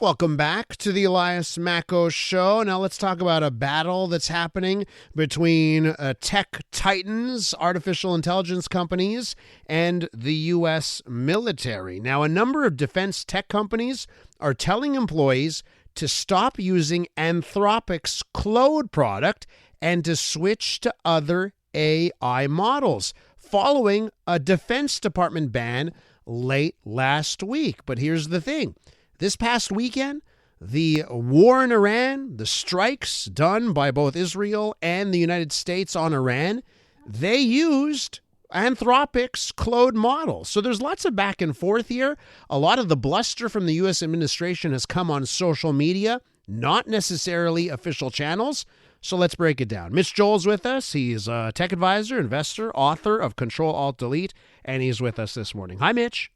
Welcome back to the Elias Macko Show. Now let's talk about a battle that's happening between tech titans, artificial intelligence companies, and the U.S. military. Now, a number of defense tech companies are telling employees to stop using Anthropic's Claude product and to switch to other AI models, following a Defense Department ban late last week. But here's the thing. This past weekend, the war in Iran, the strikes done by both Israel and the United States on Iran, they used Anthropic's Claude model. So there's lots of back and forth here. A lot of the bluster from the U.S. administration has come on social media, not necessarily official channels. So let's break it down. Mitch Joel's with us. He's a tech advisor, investor, author of Control-Alt-Delete, and he's with us this morning. Hi, Mitch.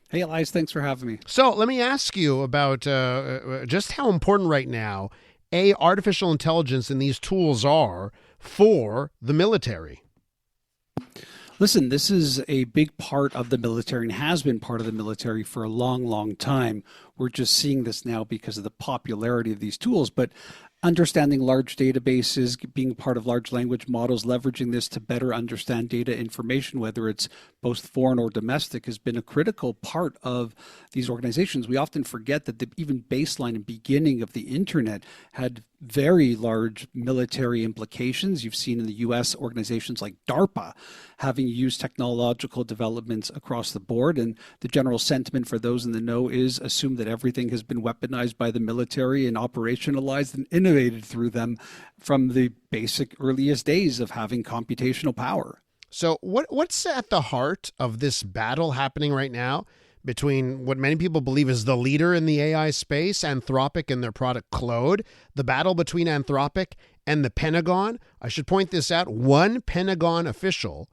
Hey, Elias, thanks for having me. So let me ask you about just how important right now artificial intelligence and these tools are for the military. Listen, this is a big part of the military and has been part of the military for a long, long time. We're just seeing this now because of the popularity of these tools. But understanding large databases, being part of large language models, leveraging this to better understand data information, whether it's both foreign or domestic, has been a critical part of these organizations. We often forget that the even baseline and beginning of the internet had very large military implications. You've seen in the U.S. organizations like DARPA having used technological developments across the board. And the general sentiment for those in the know is assume that everything has been weaponized by the military and operationalized and innovated through them from the basic earliest days of having computational power. So what's at the heart of this battle happening right now between what many people believe is the leader in the AI space, Anthropic, and their product Claude, the battle between Anthropic and the Pentagon? I should point this out. One Pentagon official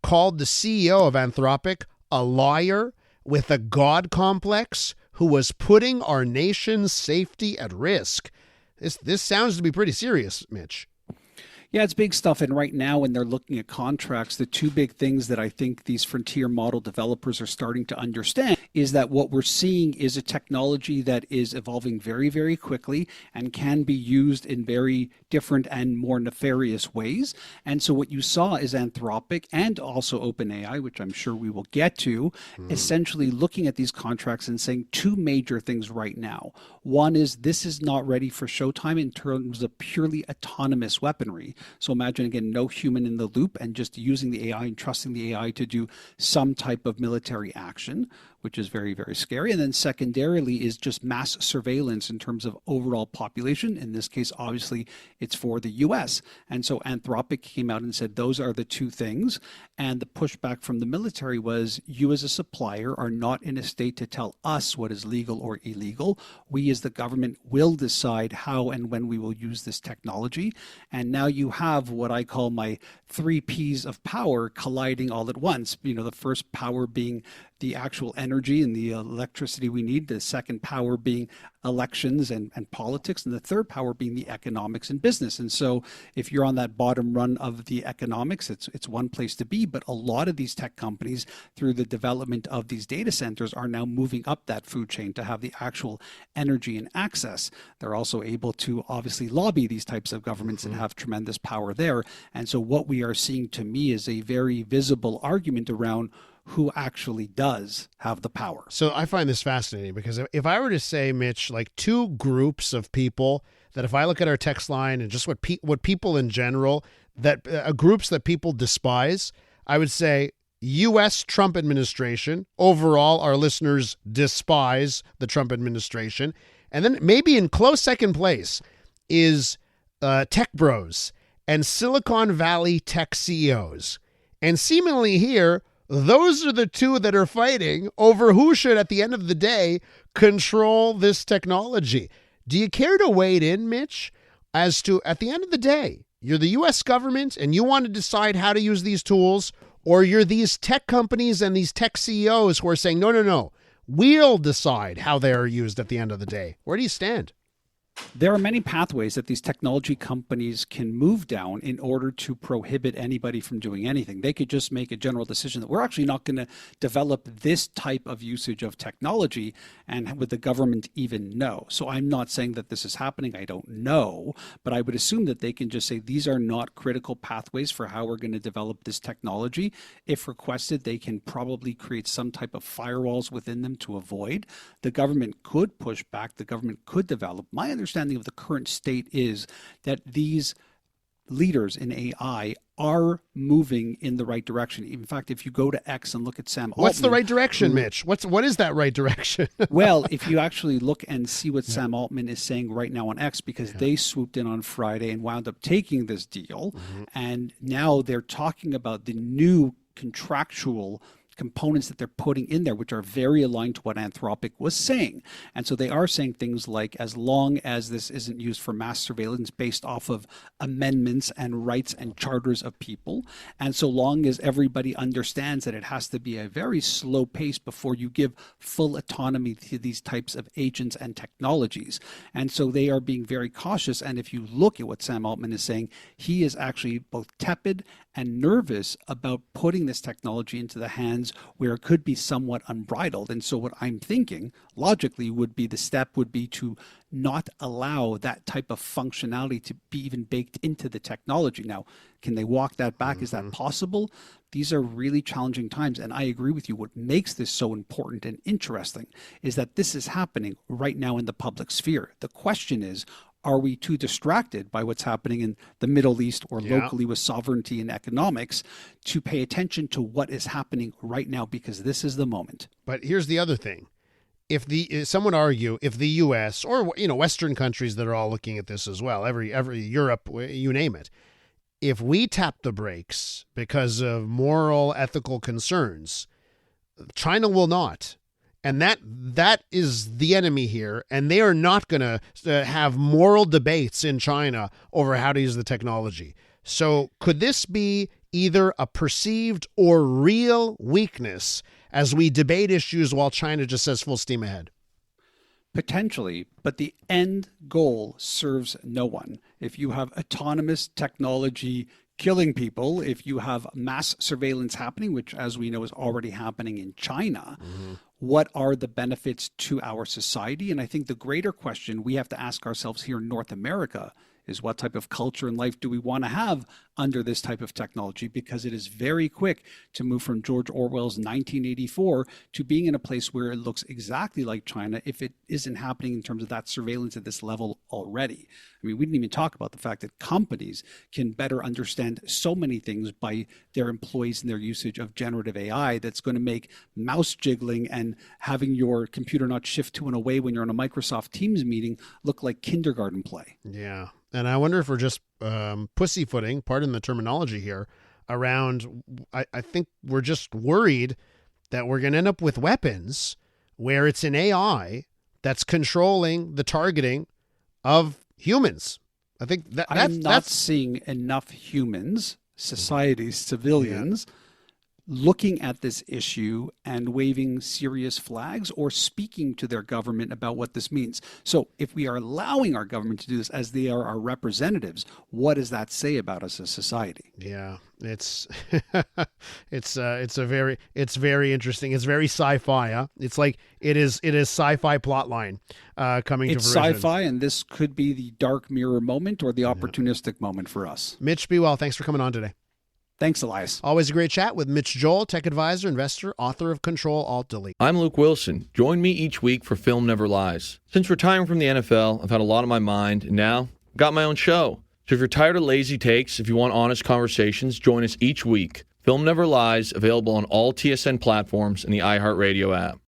called the CEO of Anthropic a liar with a God complex who was putting our nation's safety at risk. This sounds to be pretty serious, Mitch. Yeah, it's big stuff. And right now, when they're looking at contracts, the two big things that I think these frontier model developers are starting to understand is that what we're seeing is a technology that is evolving very, very quickly and can be used in very different and more nefarious ways. And so what you saw is Anthropic and also OpenAI, which I'm sure we will get to, essentially looking at these contracts and saying two major things right now. One is this is not ready for showtime in terms of purely autonomous weaponry. So imagine, again, no human in the loop and just using the AI and trusting the AI to do some type of military action, which is very, very scary. And then secondarily is just mass surveillance in terms of overall population. In this case, obviously, it's for the US. And so Anthropic came out and said, those are the two things. And the pushback from the military was, you as a supplier are not in a state to tell us what is legal or illegal. We as the government will decide how and when we will use this technology. And now you have what I call my 3 Ps of power colliding all at once. You know, the first power being the actual energy and the electricity we need, the second power being elections and politics, and the third power being the economics and business. And so if you're on that bottom run of the economics, it's one place to be, but a lot of these tech companies, through the development of these data centers, are now moving up that food chain to have the actual energy and access. They're also able to obviously lobby these types of governments and have tremendous power there. And so what we are seeing, to me, is a very visible argument around who actually does have the power. So I find this fascinating because if I were to say, Mitch, like two groups of people that if I look at our text line and just what people in general, that groups that people despise, I would say U.S. Trump administration. Overall, our listeners despise the Trump administration. And then maybe in close second place is tech bros and Silicon Valley tech CEOs. And seemingly here, those are the two that are fighting over who should, at the end of the day, control this technology. Do you care to wade in, Mitch, as to, at the end of the day, you're the U.S. government and you want to decide how to use these tools, or you're these tech companies and these tech CEOs who are saying, no, we'll decide how they are used at the end of the day? Where do you stand? There are many pathways that these technology companies can move down in order to prohibit anybody from doing anything. They could just make a general decision that we're actually not going to develop this type of usage of technology, and would the government even know? So I'm not saying that this is happening. I don't know, but I would assume that they can just say these are not critical pathways for how we're going to develop this technology. If requested, they can probably create some type of firewalls within them to avoid. The government could push back. The government could develop. My understanding of the current state is that these leaders in AI are moving in the right direction. In fact, if you go to X and look at Sam Altman... What's the right direction, Mitch? What is that right direction? Well, if you actually look and see what Sam Altman is saying right now on X, because they swooped in on Friday and wound up taking this deal, and now they're talking about the new contractual components that they're putting in there, which are very aligned to what Anthropic was saying. And so they are saying things like, as long as this isn't used for mass surveillance based off of amendments and rights and charters of people, and so long as everybody understands that it has to be a very slow pace before you give full autonomy to these types of agents and technologies. And so they are being very cautious. And if you look at what Sam Altman is saying, he is actually both tepid and nervous about putting this technology into the hands where it could be somewhat unbridled. And so what I'm thinking logically would be, the step would be to not allow that type of functionality to be even baked into the technology. Now, can they walk that back? Is that possible? These are really challenging times. And I agree with you. What makes this so important and interesting is that this is happening right now in the public sphere. The question is, are we too distracted by what's happening in the Middle East or locally with sovereignty and economics to pay attention to what is happening right now? Because this is the moment. But here's the other thing. Some would argue, if the U.S. or Western countries that are all looking at this as well, every Europe, you name it, if we tap the brakes because of moral, ethical concerns, China will not. And that is the enemy here. And they are not going to have moral debates in China over how to use the technology. So could this be either a perceived or real weakness as we debate issues while China just says full steam ahead? Potentially, but the end goal serves no one. If you have autonomous technology killing people, if you have mass surveillance happening, which as we know is already happening in China, what are the benefits to our society? And I think the greater question we have to ask ourselves here in North America is, what type of culture and life do we want to have under this type of technology? Because it is very quick to move from George Orwell's 1984 to being in a place where it looks exactly like China if it isn't happening in terms of that surveillance at this level already. I mean, we didn't even talk about the fact that companies can better understand so many things by their employees and their usage of generative AI that's going to make mouse jiggling and having your computer not shift to and away when you're on a Microsoft Teams meeting look like kindergarten play. Yeah. And I wonder if we're just pussyfooting, pardon the terminology here, around, I think we're just worried that we're going to end up with weapons where it's an AI that's controlling the targeting of humans. I think I'm not seeing enough humans, societies, civilians, looking at this issue and waving serious flags or speaking to their government about what this means. So if we are allowing our government to do this as they are our representatives, what does that say about us as society? Yeah, it's it's very interesting. It's very sci-fi. Huh? It's like it is sci-fi plotline coming to fruition. It's sci-fi, and this could be the dark mirror moment or the opportunistic moment for us. Mitch, be well. Thanks for coming on today. Thanks, Elias. Always a great chat with Mitch Joel, tech advisor, investor, author of Control Alt Delete. I'm Luke Wilson. Join me each week for Film Never Lies. Since retiring from the NFL, I've had a lot on my mind, and now I've got my own show. So if you're tired of lazy takes, if you want honest conversations, join us each week. Film Never Lies, available on all TSN platforms and the iHeartRadio app.